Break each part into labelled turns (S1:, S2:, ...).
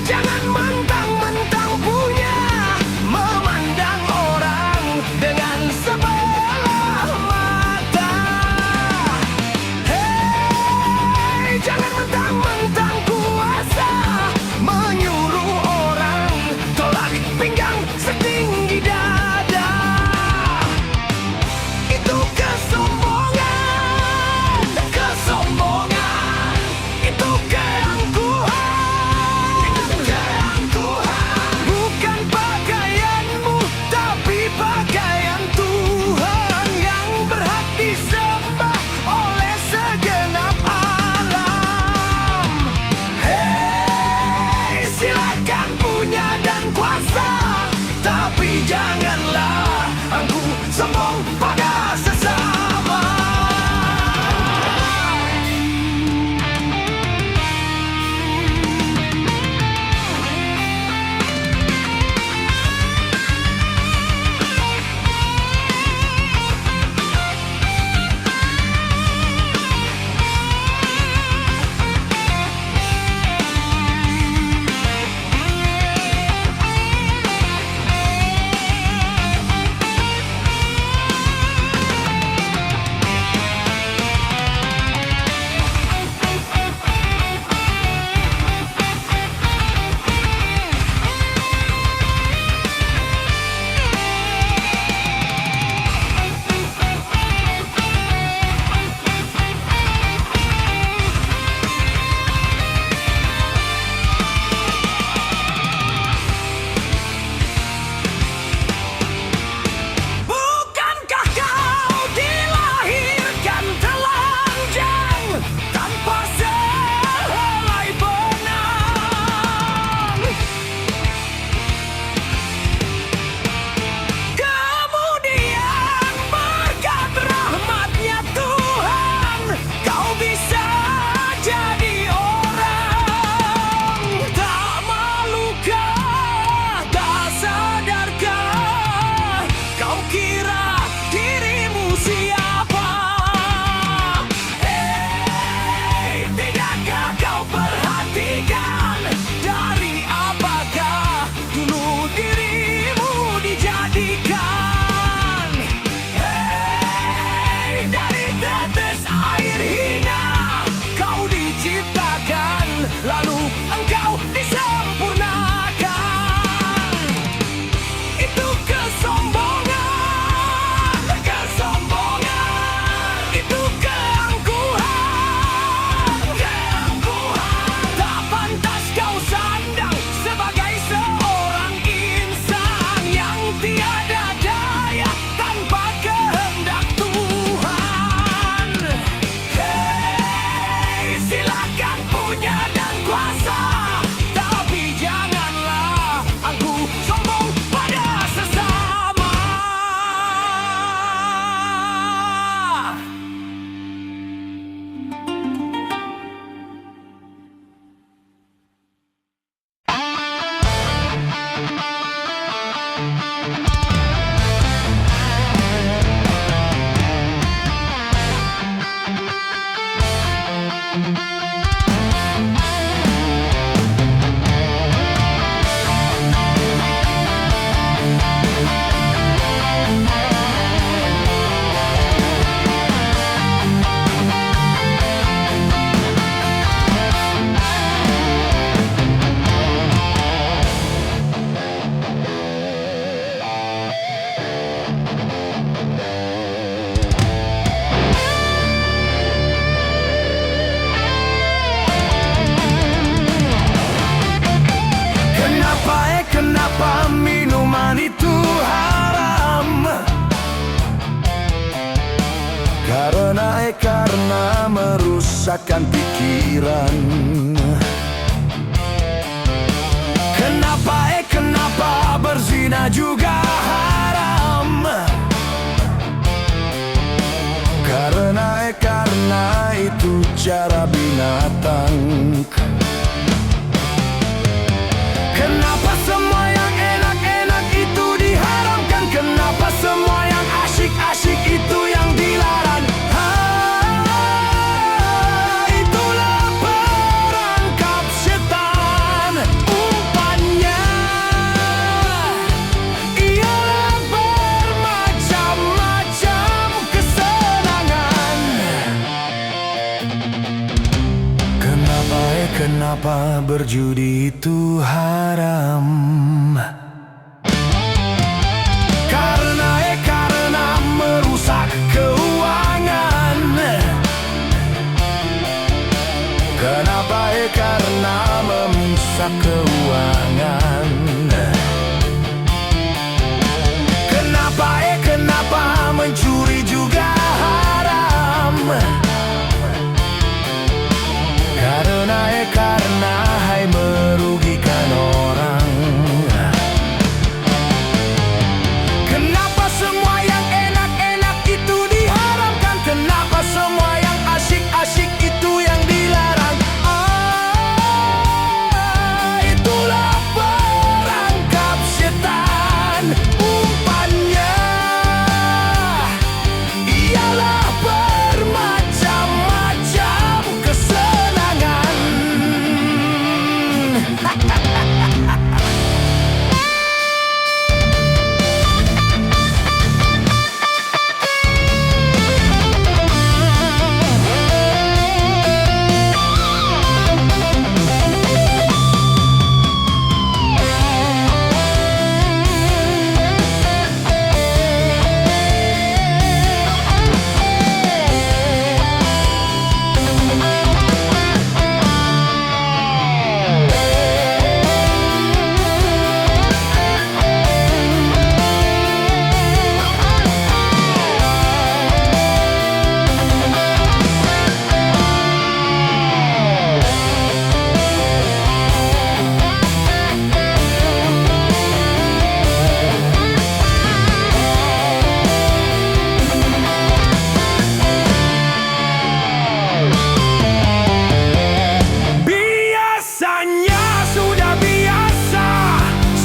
S1: Jangan mentang-mentang punya, memandang orang dengan sebelah mata. Hei, jangan mentang-mentang kuasa, menyuruh orang tolak pinggang setinggi dada. Itu kesombongan, kesombongan. Itu keangkuhan. Bukan pakaianmu, tapi pakaian Tuhan yang berhak disembah oleh segenap alam. Hei, silakan punya dan kuasa, tapi janganlah aku sombong pada sesama. Bukankah kau dilahirkan telanjang tanpa sehelai benang? Kemudian berkat rahmatnya Tuhan, kau bisa jadi orang. Tak malukah, tak sadarkah, kau kira dirimu siapa? Hei, tidakkah kau perhatikan dari apakah dulu dirimu dijadikan? Hei, dari tetes air hina kau diciptakan, lalu engkau disempurnakan. Itu kesombongan, kesombongan. Itu keangkuhan, keangkuhan. Tak pantas kau sandang sebagai seorang insan yang tiada daya tanpa kehendak Tuhan. Hei, silakan punya dan kuasa, tapi janganlah aku sombong pada sesama. Kenapa minuman itu haram? Karena merusak menyusahkan pikiran. Kenapa berzina juga haram? Karena itu cara binatang. Kenapa semua yang enak-enak itu diharamkan? Kenapa semua yang asyik-asyik itu yang dilarang? Itulah perangkap setan. Umpannya ialah bermacam-macam kesenangan. Kenapa berjudi itu haram? Karena merusak keuangan. Karena merusak keuangan. Kenapa mencuri juga haram? Karena hai merugikan orang. Kenapa semua yang enak-enak itu diharamkan? Kenapa semua yang asyik-asyik itu yang dilarang? Itulah perangkap setan. Umpannya ialah bermacam-macam kesenangan.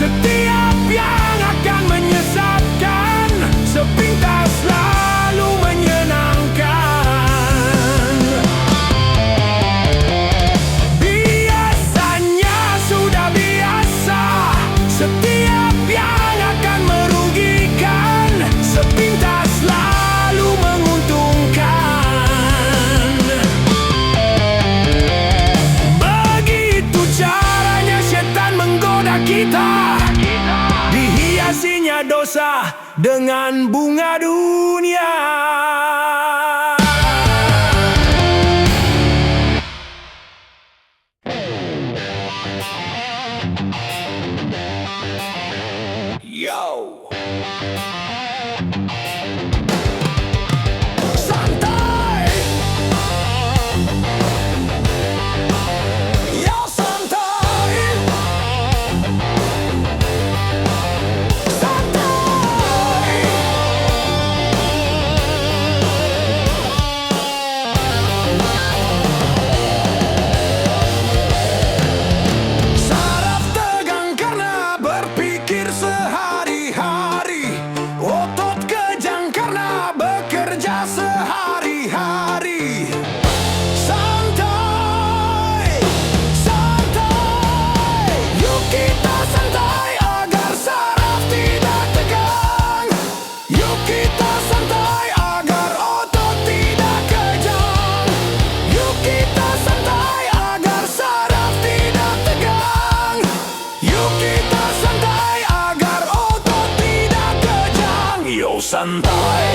S1: Setiap yang akan menyesatkan sepintas selalu menyenangkan. Biasanya sudah biasa. Setiap yang akan merugikan sepintas selalu menguntungkan. Begitu caranya setan menggoda kita. Dihiasinya dosa dengan bunga dunia. Yo. Santai. Yo, santai. Saraf tegang karena berpikir sehari-hari. Otot kejang karena bekerja sehari-hari. Santai, santai. Yuk kita santai agar saraf tidak tegang. Yuk kita santai agar otot tidak kejang. Yuk kita santai agar saraf tidak tegang. Yuk kita santai agar otot tidak kejang. Yo, santai.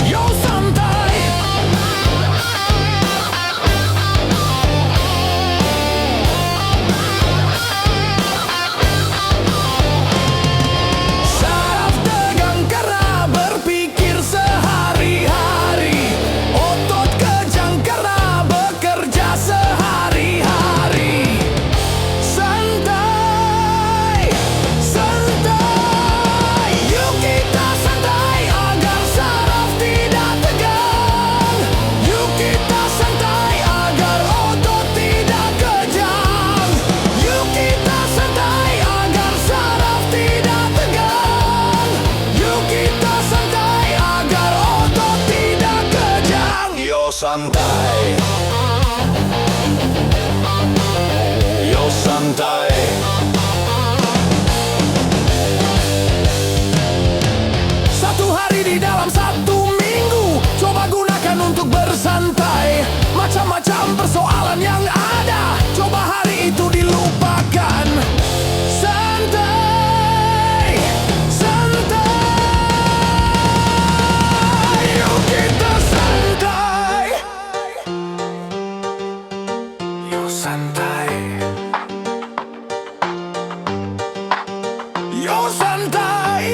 S1: Yo, santai.
S2: santai, yo santai.
S1: Satu hari di dalam satu minggu, coba gunakan untuk bersantai. Macam-macam persoalan yang ada, coba hari itu dilupakan. Santai, santai, yuk kita santai. Yuk santai, yuk santai.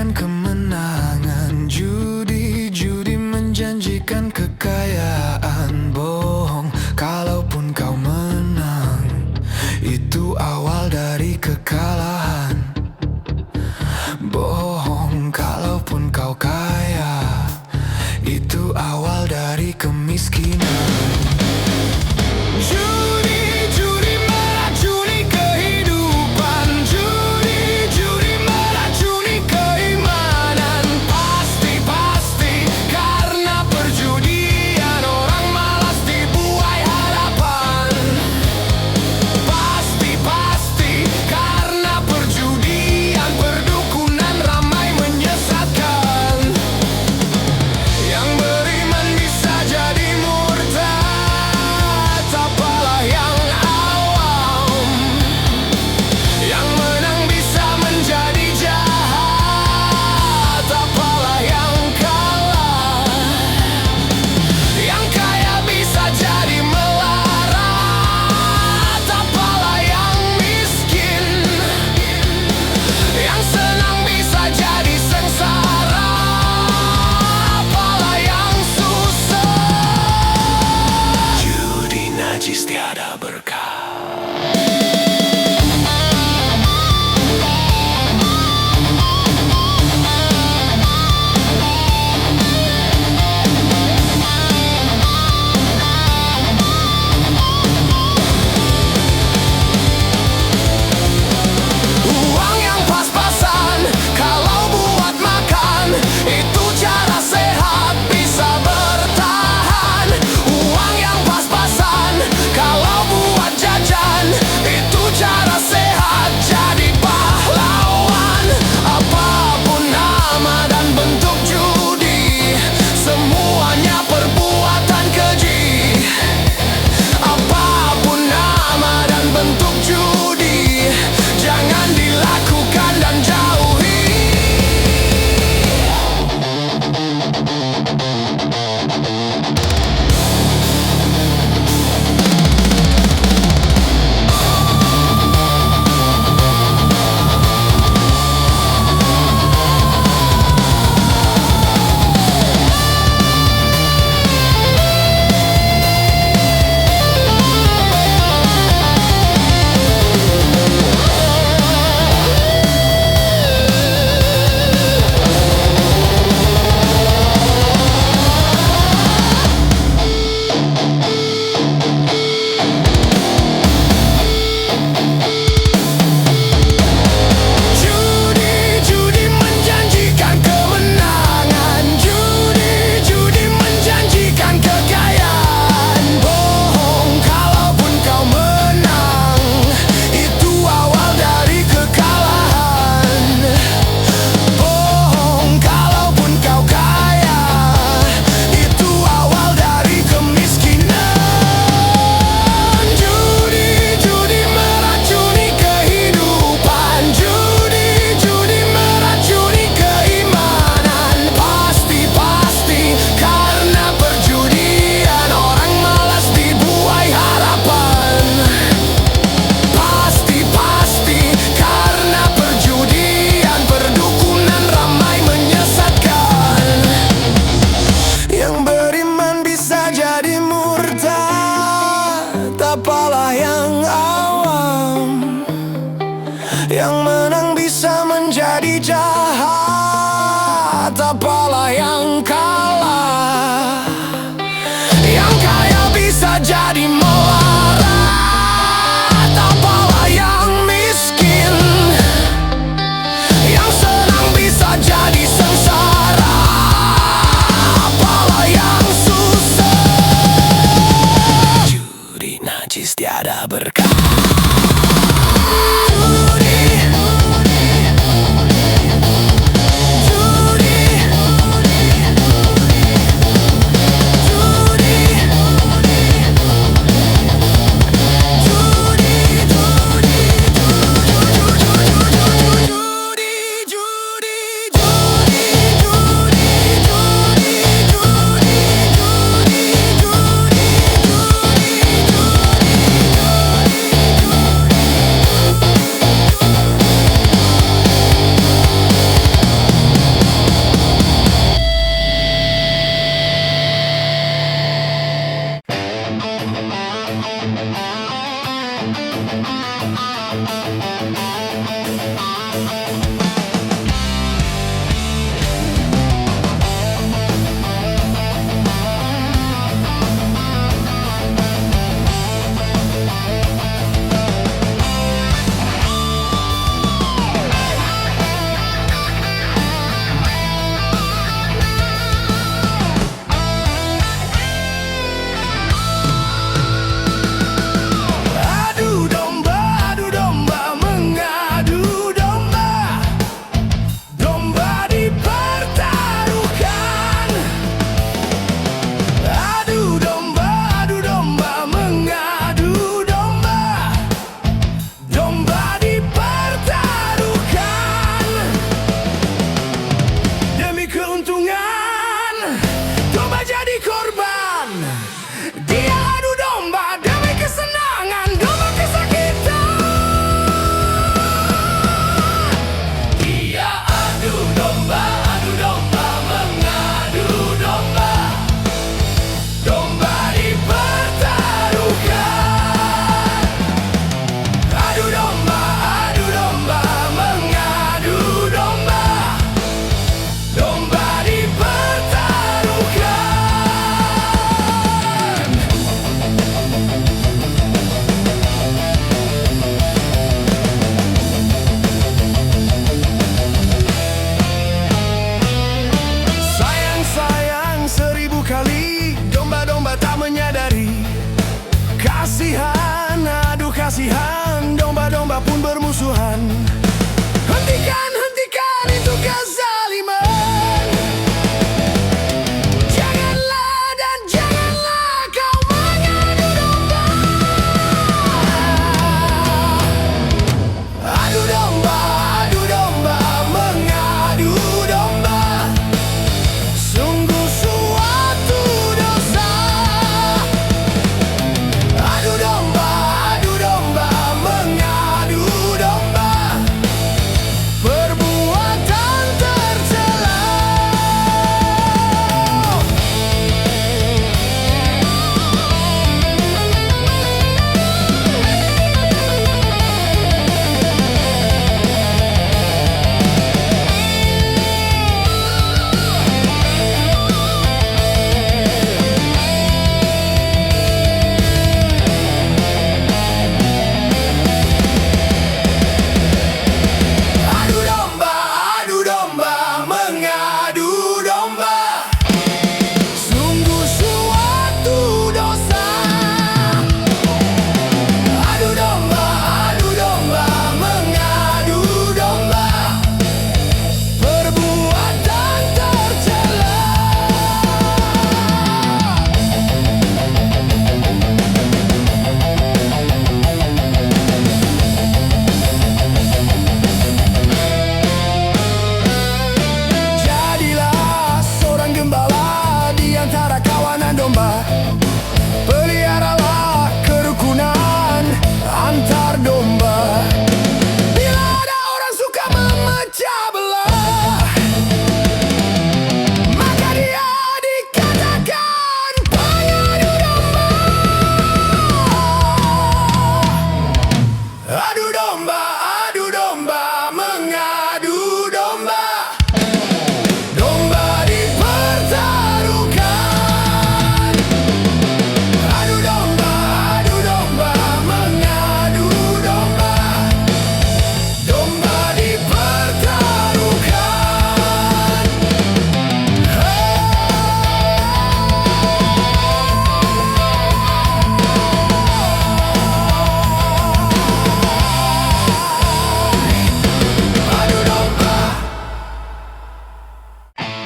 S1: Kemenangan, judi menjanjikan kekayaan. Bohong, kalaupun kau menang, itu awal dari kekalahan. Bohong, kalaupun kau kaya, itu awal dari kemiskinan. Judi meracuni kehidupan, judi meracuni keimanan. Pasti karena perjudian orang malas dibuai harapan. Pasti karena perjudian perdukunan ramai menyesatkan. Yang beriman bisa jadi murid. tapalah yang kalah. Yang kaya bisa jadi melarat, tapalah yang miskin. Yang senang bisa jadi sengsara, apalah yang susah. Judi najis tiada berkah. Judi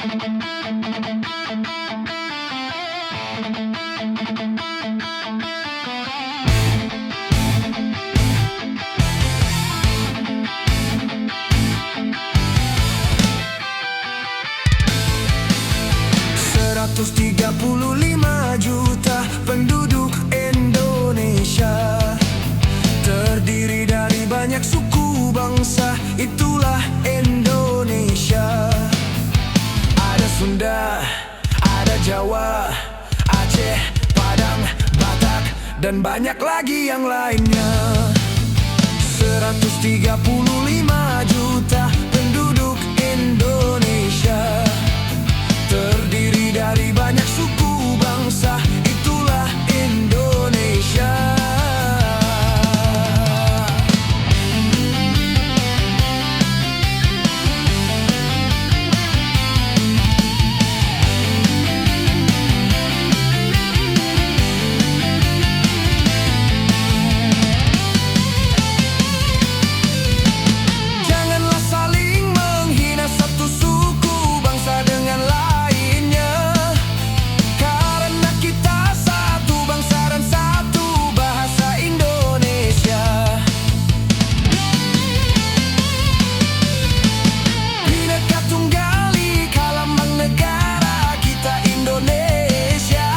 S1: 135 juta penduduk Indonesia, terdiri dari banyak suku bangsa, itulah Indonesia. Ada Sunda, ada Jawa, Aceh, Padang, Batak, dan banyak lagi yang lainnya. 135 juta penduduk Indonesia, terdiri dari banyak suku bangsa, itulah Indonesia. Janganlah saling menghina satu suku bangsa dengan lainnya, karena kita satu bangsa dan satu bahasa Indonesia. Bhinneka Tunggal Ika lambang negara kita Indonesia.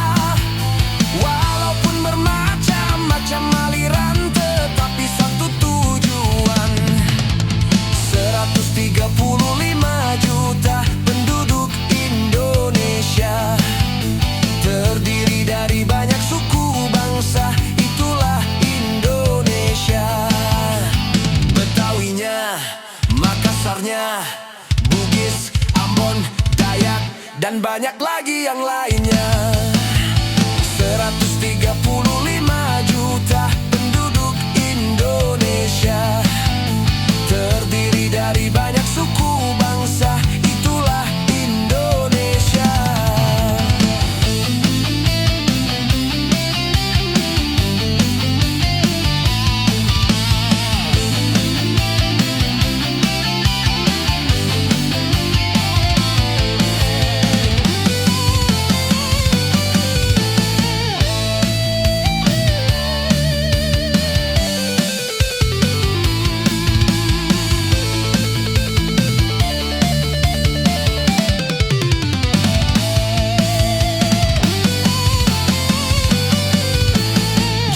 S1: Walaupun bermacam-macam aliran, tetapi satu tujuan. 135 juta penduduk Indonesia, terdiri dari banyak suku bangsa, itulah Indonesia. Betawinya, Makassarnya, Bugis, Ambon, Dayak, dan banyak lagi yang lainnya. 135 juta penduduk Indonesia, terdiri dari banyak suku bangsa, itulah Indonesia.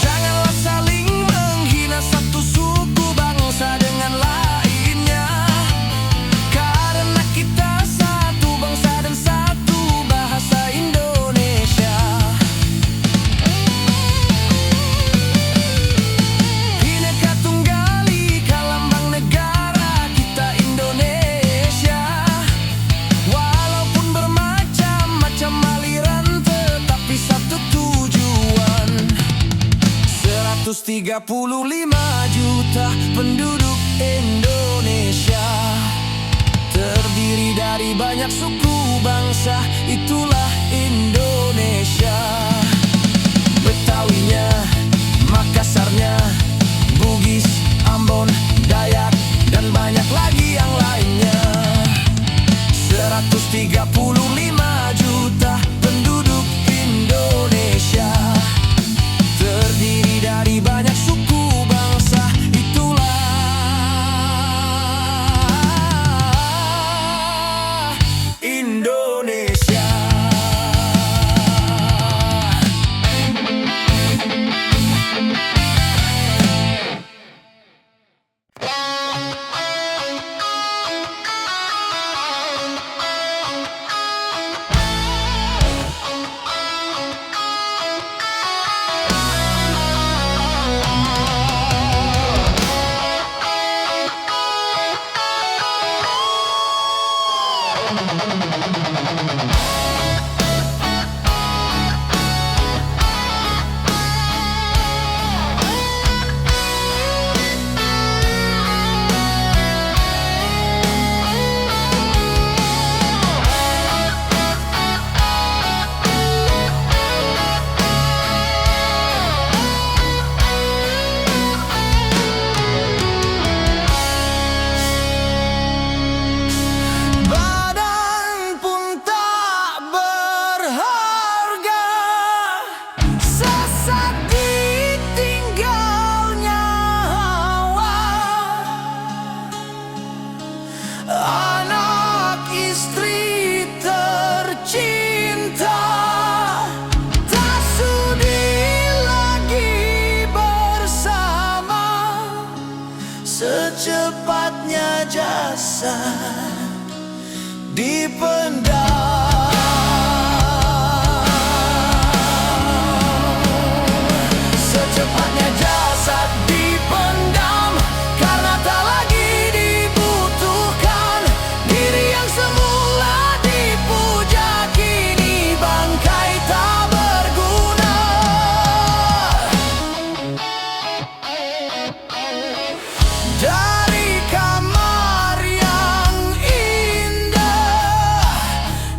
S1: Janganlah saling menghina satu suku bangsa dengan lainnya, karena kita satu bangsa dan satu bahasa Indonesia. Bhinneka Tunggal Ika lambang negara kita Indonesia. Walaupun bermacam-macam aliran, tetapi satu tujuan. 135 juta penduduk Indonesia, terdiri dari banyak suku bangsa, itulah Indonesia. Betawinya, Makassarnya, Bugis, Ambon, Dayak, dan banyak lagi yang lainnya. 135 juta penduduk Indonesia, terdiri dari banyak suku bangsa, itulah Indonesia. Badan pun rasa dipendam. Secepatnya jasad dipendam karena tak lagi dibutuhkan. Diri yang semula dipuja kini bangkai tak berguna. Dari kamar yang indah,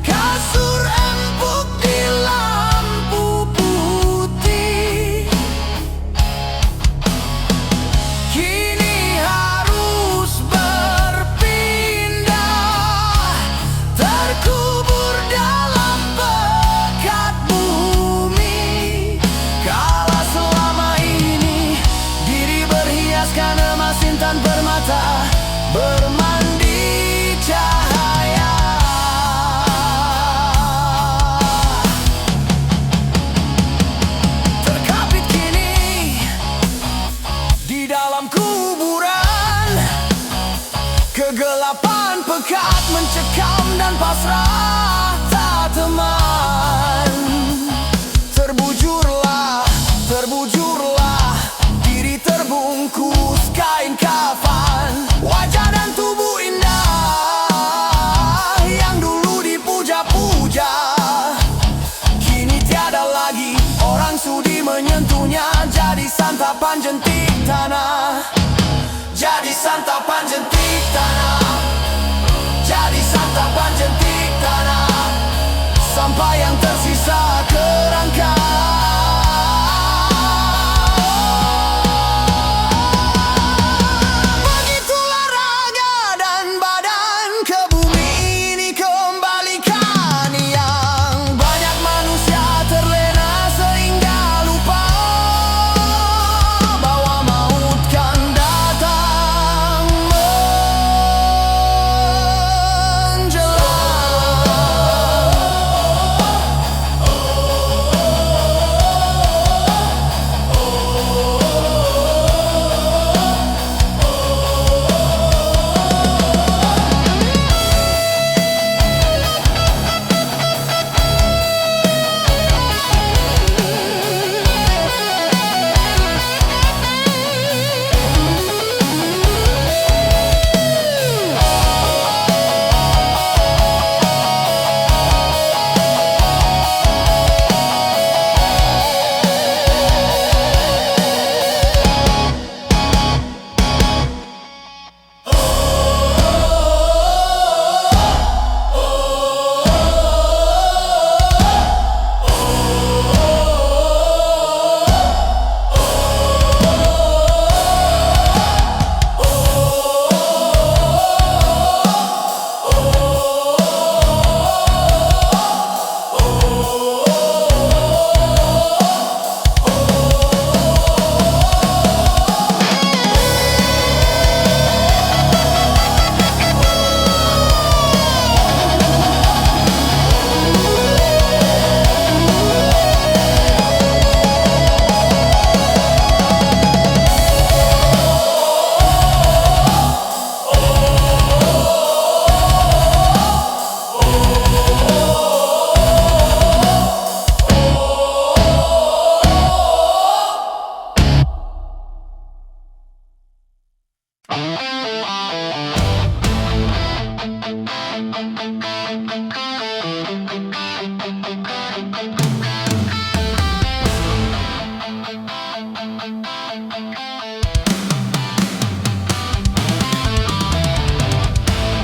S1: kasur empuk di lampu putih, kini harus berpindah, terkubur dalam pekat bumi. Kala selama ini diri berhiaskan emas intan permata, bermandi cahaya. Terkapit kini di dalam kuburan, kegelapan pekat mencekam dan pasrah tak teman. Terbujurlah, terbujurlah, diri terbungkus kain kafan. Wajah dan tubuh indah yang dulu dipuja-puja, kini tiada lagi orang sudi menyentuhnya. Jadi santapan jentik tanah, jadi santapan jentik tanah, jadi santapan jentik tanah, sampai yang tersisa kerangka. Begitulah raga dan badan ke bumi ini kembalikan. Yang banyak manusia terlena sehingga lupa bahwa maut kan datang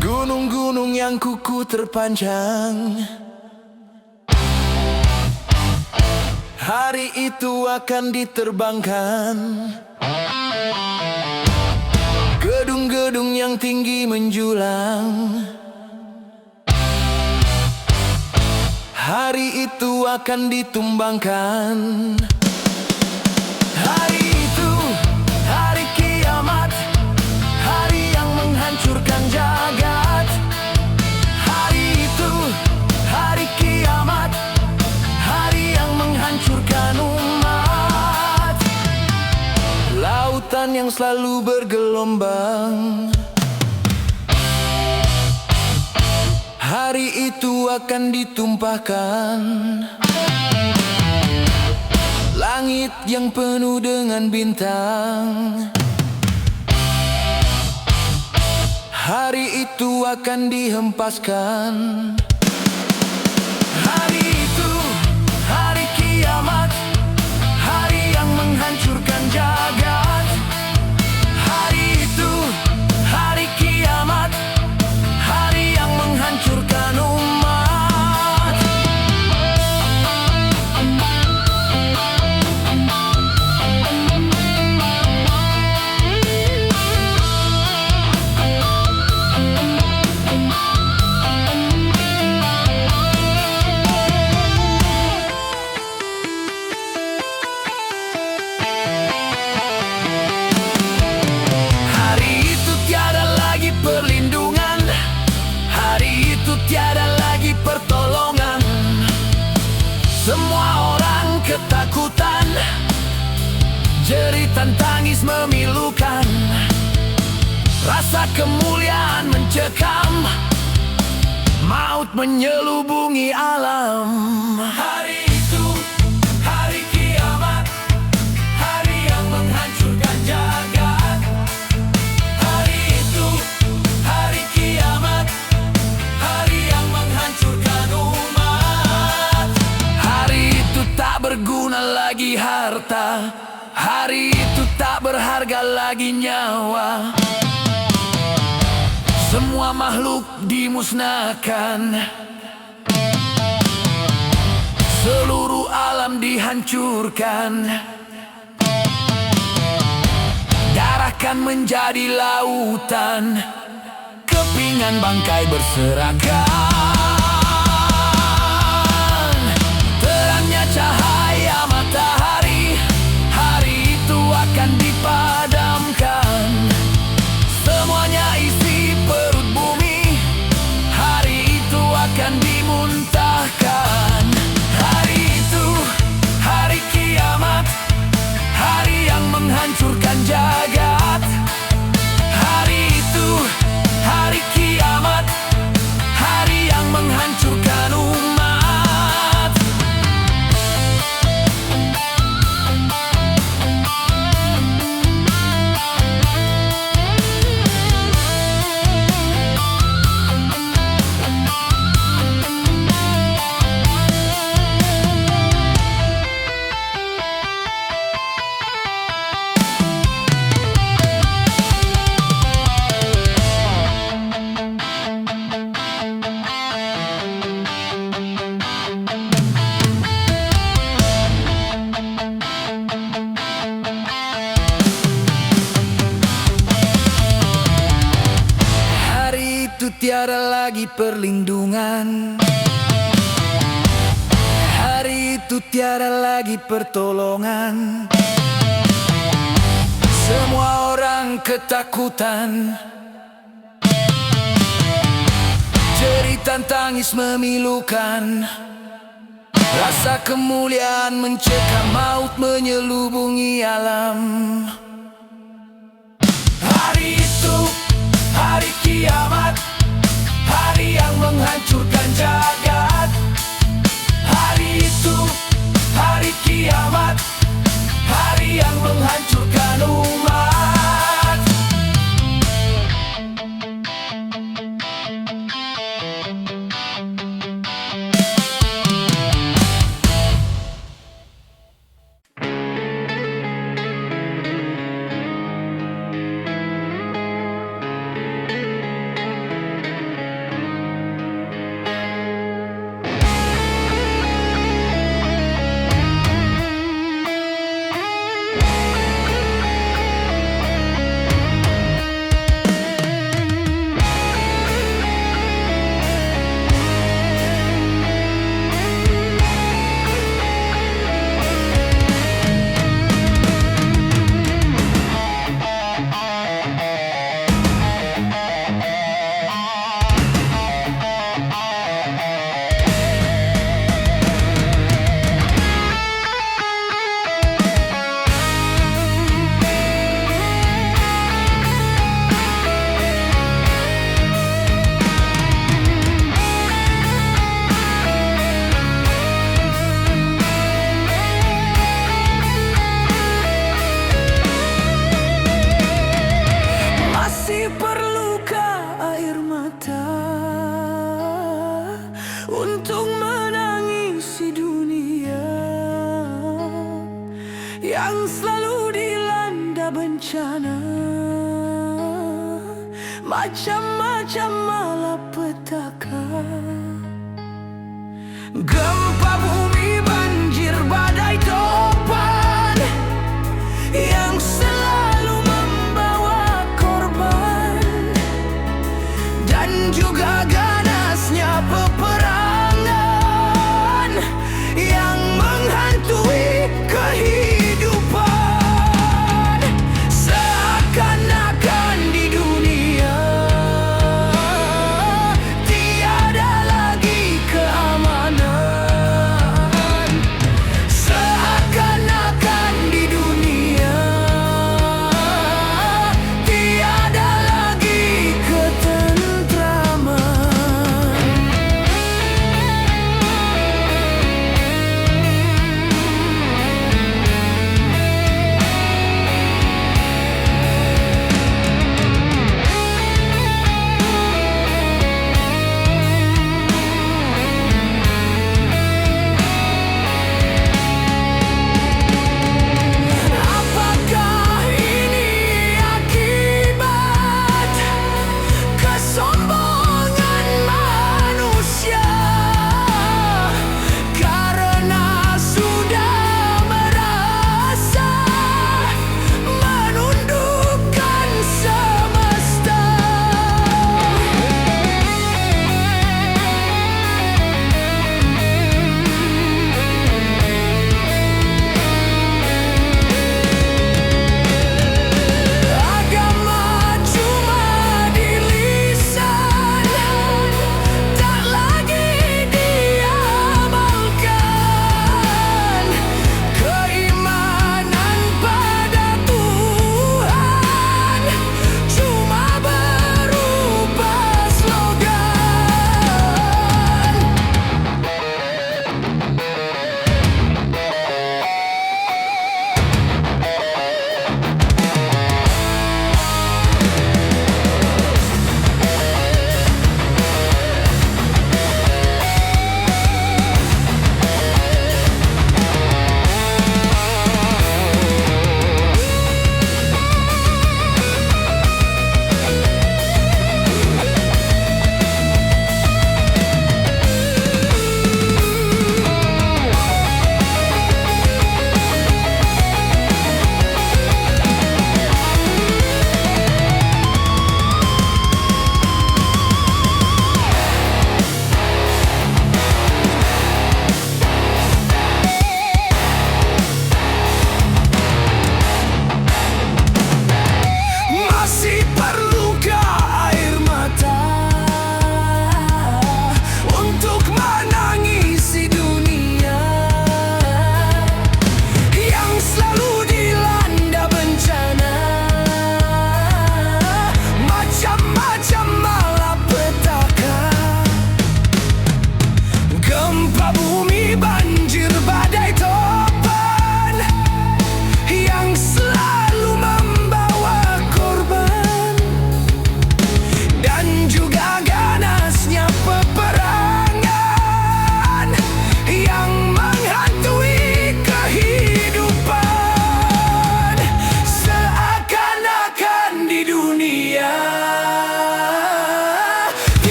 S1: gunung-gunung yang kuku terpanjang. Hari itu akan diterbangkan. Gedung-gedung yang tinggi menjulang. Hari itu akan ditumbangkan. Hari itu, hari kiamat, hari yang menghancurkan jagat. Hari itu, hari kiamat, hari yang menghancurkan umat. Lautan yang selalu bergelombang. Hari itu akan ditumpahkan langit yang penuh dengan bintang. Hari itu akan dihempaskan. Hari itu, hari kiamat, hari yang menghancurkan jagat. Hari itu, hari kiamat, hari yang menghancurkan umat. Hari itu tiada lagi perlindungan, hari itu tiada lagi pertolongan. Semua orang ketakutan, jeritan tangis memilukan. Rasa kemuliaan mencekam, maut menyelubungi alam. Hari itu, hari kiamat, hari yang menghancurkan jagat. Hari itu, hari kiamat, hari yang menghancurkan umat. Hari itu tak berguna lagi harta, hari itu tak berharga lagi nyawa. Semua makhluk dimusnahkan, seluruh alam dihancurkan. Darah kan menjadi lautan, kepingan bangkai berserakan. Terangnya cahaya matahari, hari itu akan dipadamkan. Semuanya isi perut bumi, hari itu akan dimuntahkan. Hari itu, hari kiamat, hari yang menghancurkan jagat. Hari itu, hari kiamat, hari yang menghancurkan umat. Hari itu tiada lagi perlindungan, hari itu tiada lagi pertolongan. Semua orang ketakutan, jeritan tangis memilukan. Rasa kemuliaan mencekam, maut menyelubungi alam. Hari itu, hari kiamat, hari yang menghancurkan jagat. Hari itu, hari kiamat, hari yang menghancurkan umat. untuk menangisi dunia yang selalu dilanda bencana. Macam-macam malapetaka, gempa bumi, banjir, badai, topan yang selalu membawa korban, dan juga ganasnya peperangan yang menghantui kehidupan. Seakan-akan di dunia tiada lagi keamanan.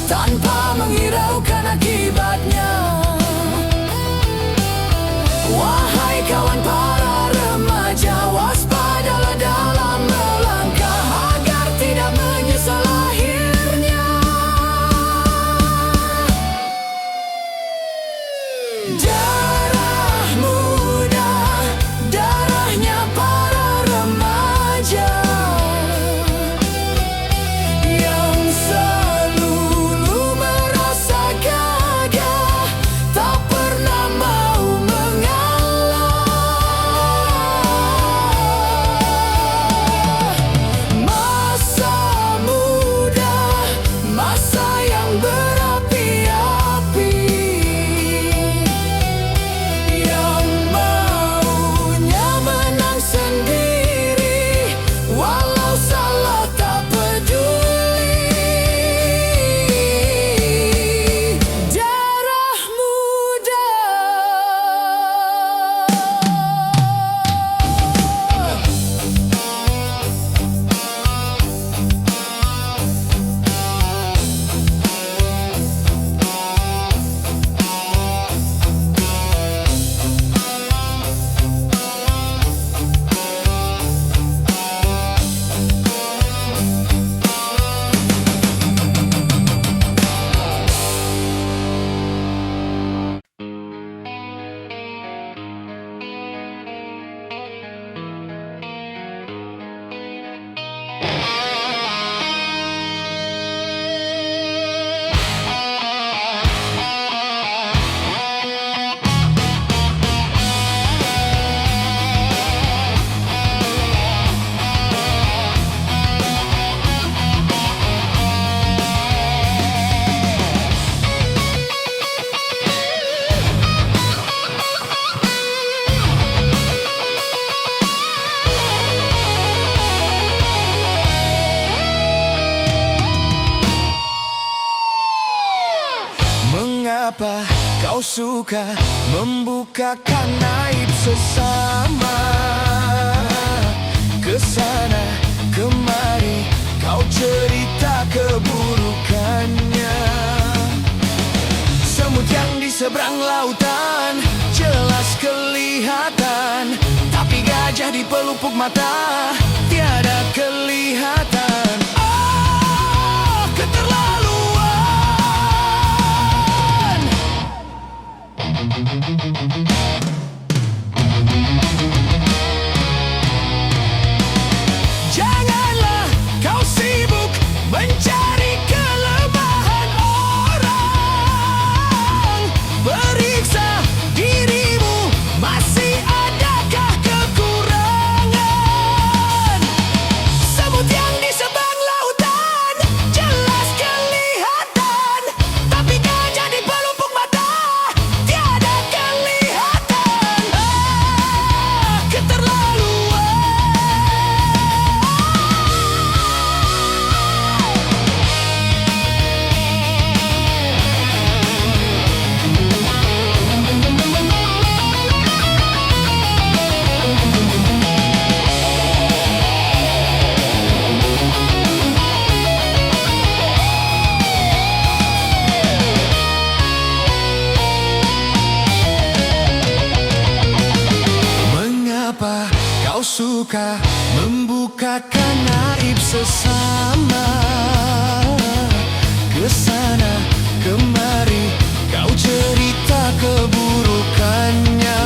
S1: tanpa menghiraukan akibatnya. Wahai kawan para remaja, waspadalah dalam melangkah agar tidak menyesal akhirnya. Darah muda, darahnya para remaja yang selalu merasa gagah, tak pernah mau mengalah. Masa muda, masa yang berapi-api, yang maunya menang sendiri, walau salah tak peduli. Darah muda. Mengapa kau suka membukakan aib sesama? Kesana kemari kau cerita keburukannya. Semut yang di seberang lautan jelas kelihatan, tapi gajah di pelupuk mata tiada kelihatan. Oh, keterlaluan. Janganlah kau sibuk mencari kelemahan orang. Periksa dirimu, masih adakah kekurangan? Semut yang di seberang lautan jelas kelihatan, tapi gajah di pelupuk mata tiada kelihatan. Ah, keterlaluan. Mengapa kau suka membukakan aib sesama? Kesana kemari kau cerita keburukannya.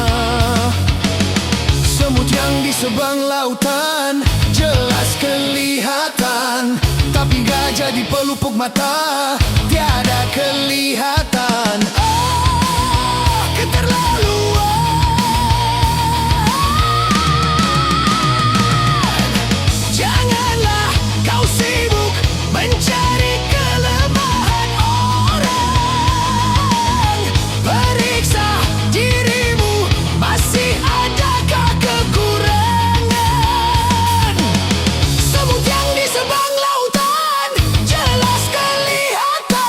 S1: Semut yang di seberang lautan jelas kelihatan, tapi gajah di pelupuk mata tiada kelihatan. Oh, keterlaluan. Janganlah kau sibuk mencari kelemahan orang. Periksa dirimu, masih adakah kekurangan? Semut yang di seberang lautan jelas kelihatan,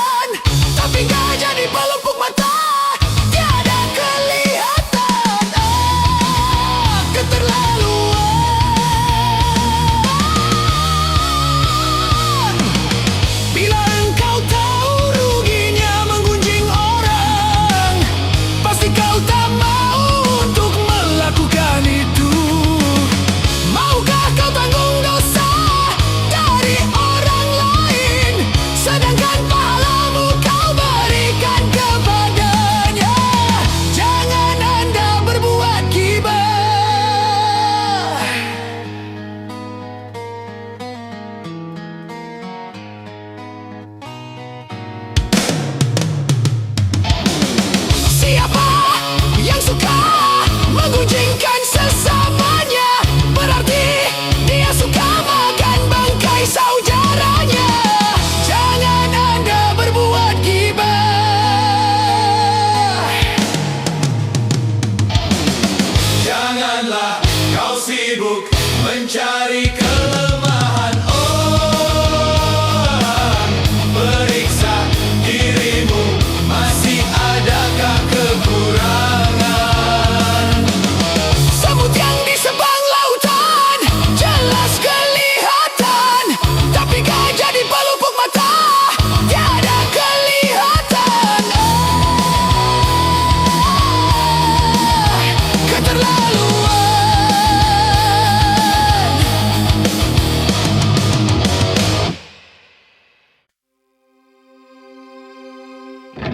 S3: Kalau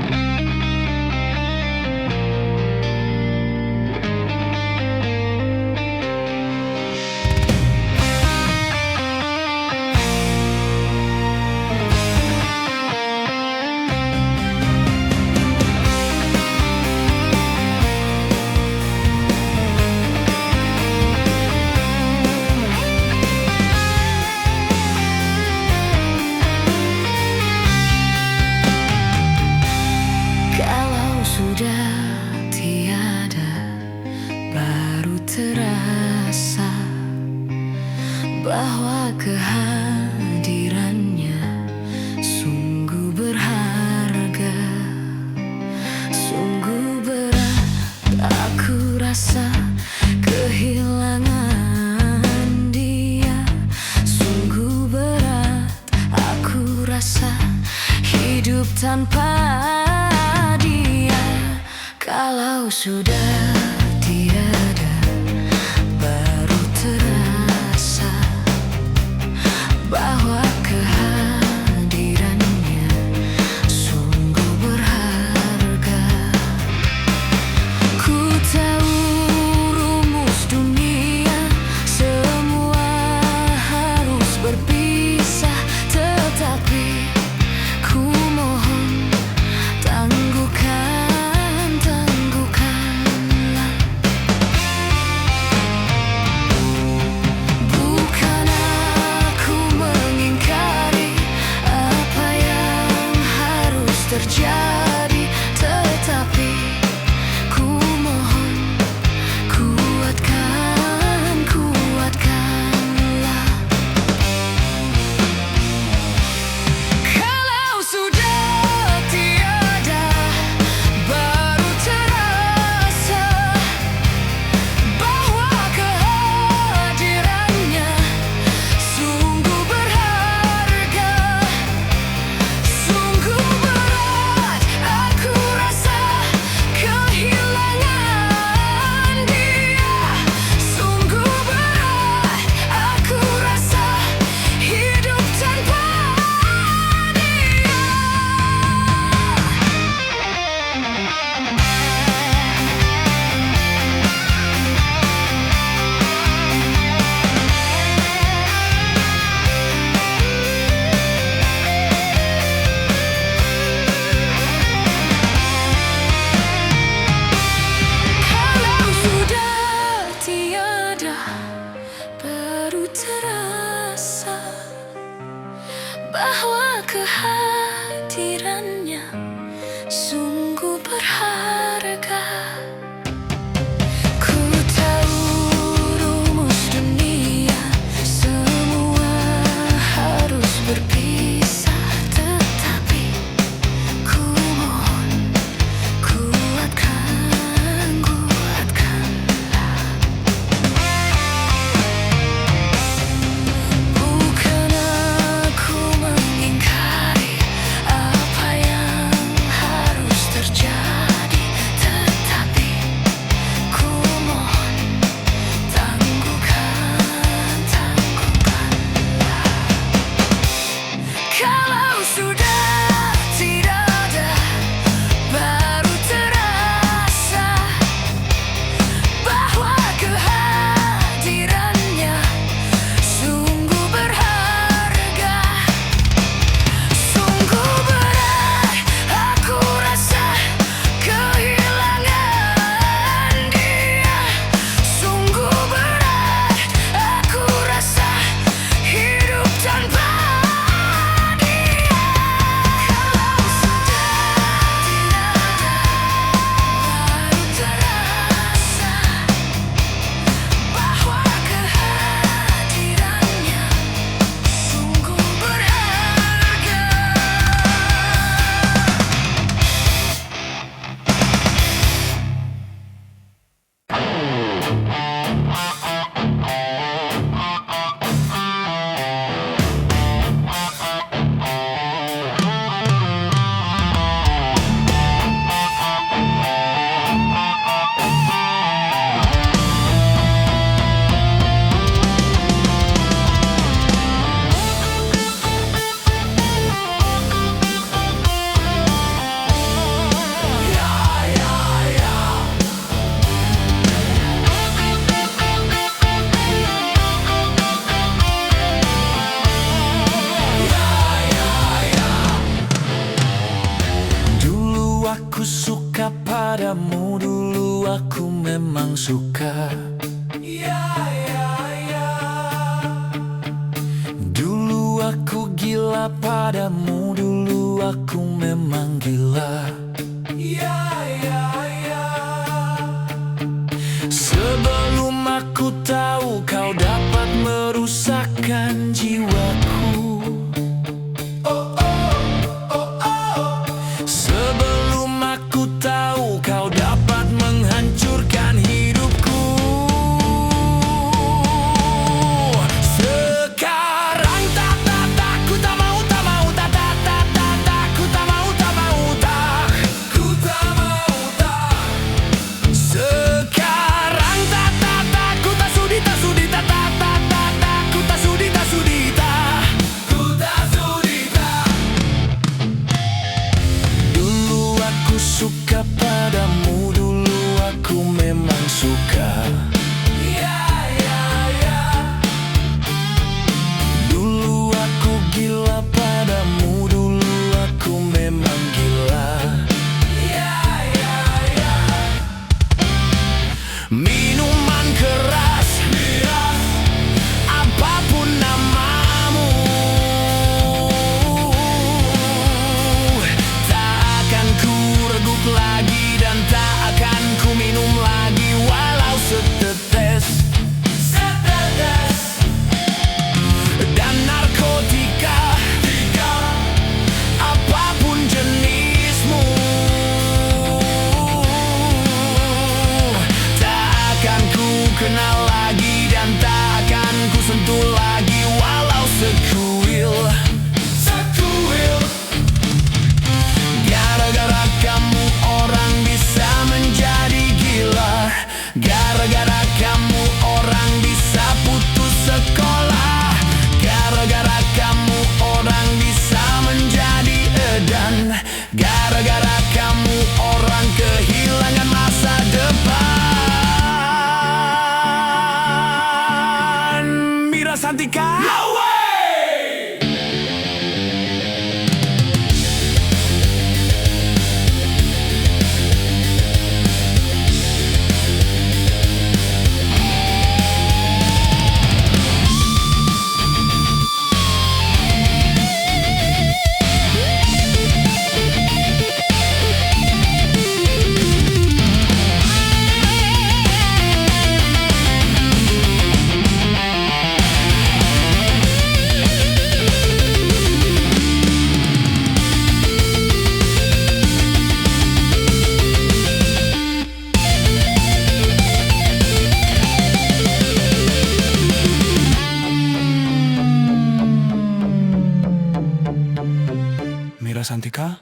S3: sudah tiada, baru terasa bahwa kehadirannya sungguh berharga. Sungguh berat aku rasa kehilangan dia. Sungguh berat aku rasa hidup tanpa dia. Kalau sudah tiada, baru terasa bahwa kehadirannya sungguh berharga. Ku tahu rumus dunia, semua harus berpisah, tetapi ku mohon tangguhkanlah. Bukan aku mengingkari apa yang harus terjadi, tetapi ku mohon kuatkanlah. Kalau sudah tiada, baru terasa bahwa kehadirannya sungguh berharga. Sungguh berat aku rasa kehilangan dia. Sungguh berat aku rasa hidup tanpa dia. Kalau sudah tiada, baru terasa bahwa kehadirannya sungguh berharga. Ku tahu rumus dunia, semua harus berpisah, tetapi ku mohon kuatkanlah. Bukan aku mengingkari apa yang harus terjadi.
S1: padamu. Dulu aku memang suka. Dulu aku gila padamu. Dulu aku memang gila. Sebelum aku tahu kau dapat merusakkan jiwaku. Sebelum aku tahu kau dapat menghancurkan hidupku. Sekarang tak ku tak mau tak ku tak mau tak ku tak mau tak. Sekarang tak ku tak sudi tak ku tak sudi ku tak sudi tak. Dulu aku suka padamu. Dulu aku memang suka. Dulu aku gila padamu. Dulu aku memang gila. Minuman keras, apapun namamu, tak akan ku regup lagi dan tak akan ku minum lagi walau setetes. Dan narkotika, apapun jenismu, tak akan ku kenal lagi dan tak akan ku sentuh lagi walau sekuil. Gara-gara kamu orang bisa menjadi gila. Gara-gara kamu orang bisa putus sekolah. Gara-gara kamu orang bisa menjadi edan. Gara-gara kamu orang kehilangan masa depan. Mira Santika. No way! Mira Santika?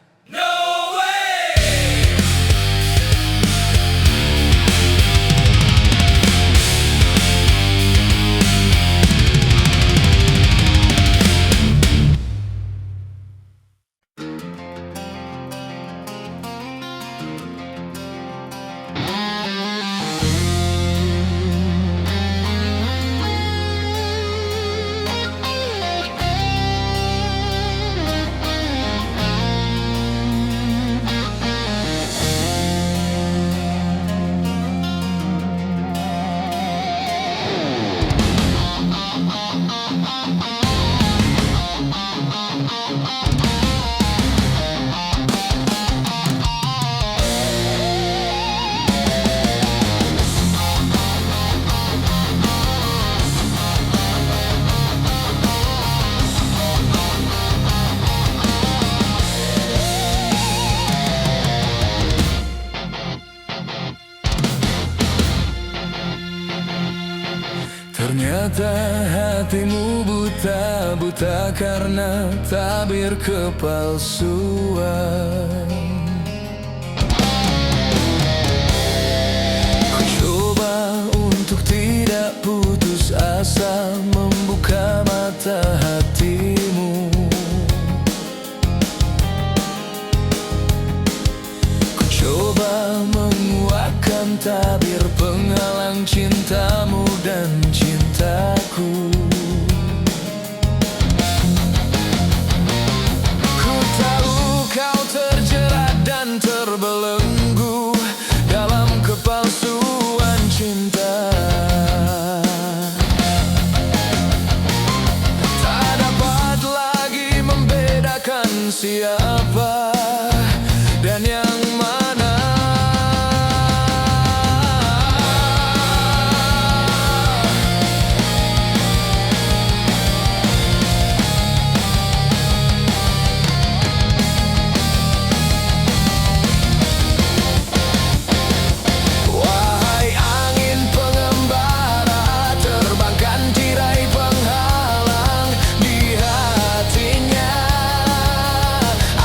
S1: Ternyata hatimu buta karena tabir kepalsuan. Ku coba untuk tidak putus asa, membuka mata hatimu. Ku coba menguatkan tabir penghalang cintamu dan cintaku. Ku tahu kau terjerat dan terbelenggu siapa dan yang mana. Wahai angin pengembara, terbangkan tirai penghalang di hatinya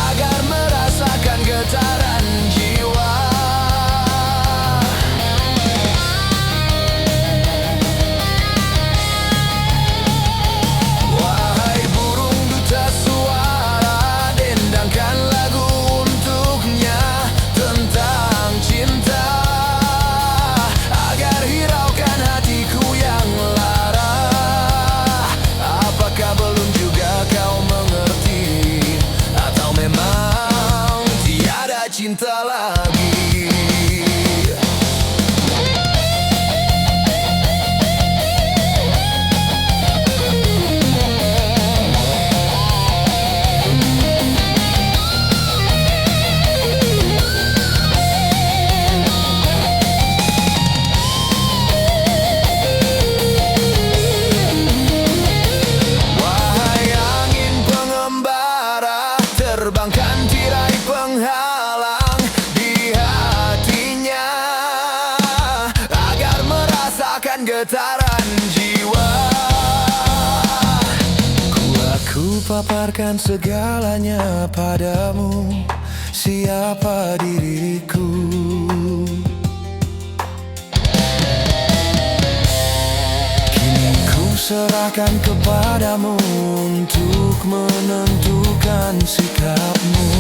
S1: agar merasakan getaran jiwa. Wahai burung duta suara, dendangkan lagu untuknya tentang cinta agar hiraukan hatiku yang lara. Apakah belum juga kau mengerti, atau memang tiada cinta lagi? Wahai angin pengembara, terbangkan tirai penghalang di hatinya agar merasakan getaran jiwa. Aku paparkan segalanya padamu, siapa diriku. Kini ku serahkan kepadamu untuk menentukan sikapmu.